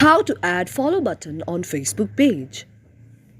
How to add follow button on Facebook page.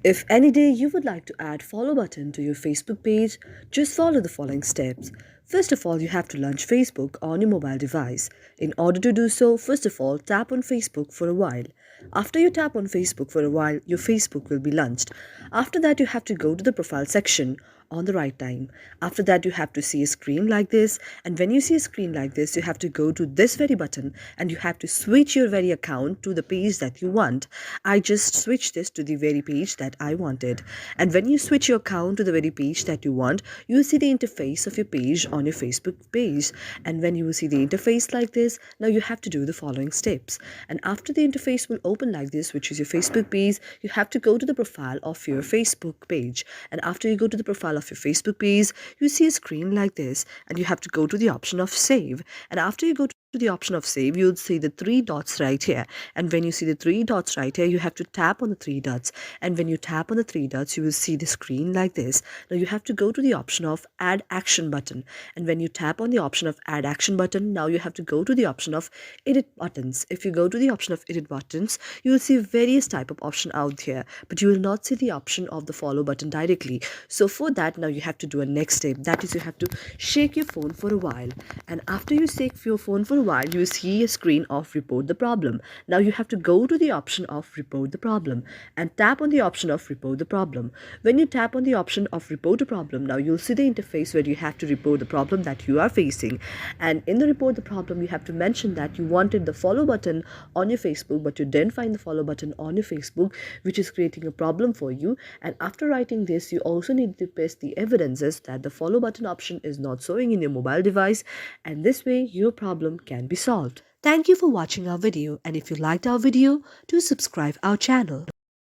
If any day you would like to add follow button to your Facebook page, just follow the following steps. First of all, you have to launch Facebook on your mobile device. In order to do so, first of all, tap on Facebook for a while. After you tap on Facebook for a while, your Facebook will be launched. After that, you have to go to the profile section on the right time. After that, you have to see a screen like this, and when you see a screen like this, you have to go to this very button and you have to switch your very account to the page that you want. I just switched this to the very page that I wanted. And when you switch your account to the very page that you want, you will see the interface of your page on your Facebook page. And when you will see the interface like this, now you have to do the following steps. And after the interface will open like this, which is your Facebook page, you have to go to the profile of your Facebook page. And after you go to the profile of your Facebook page, you see a screen like this, and you have to go to the option of save. And after you go to the option of save, you'll see the three dots right here. And when you see the three dots right here, you have to tap on the three dots. And when you tap on the three dots, you will see the screen like this. Now you have to go to the option of add action button. And when you tap on the option of add action button, now you have to go to the option of edit buttons. If you go to the option of edit buttons, you will see various type of option out here, but you will not see the option of the follow button directly. So for that, now you have to do a next step. That is, you have to shake your phone for a while. And after you shake your phone for a while, you will see a screen of report the problem. Now you have to go to the option of report the problem and tap on the option of report the problem. When you tap on the option of report the problem, now you'll see the interface where you have to report the problem that you are facing. And in the report the problem, you have to mention that you wanted the follow button on your Facebook, but you didn't find the follow button on your Facebook, which is creating a problem for you. And after writing this, you also need to paste the evidences that the follow button option is not showing in your mobile device, and this way your problem can be solved. Thank you for watching our video, and if you liked our video, do subscribe our channel.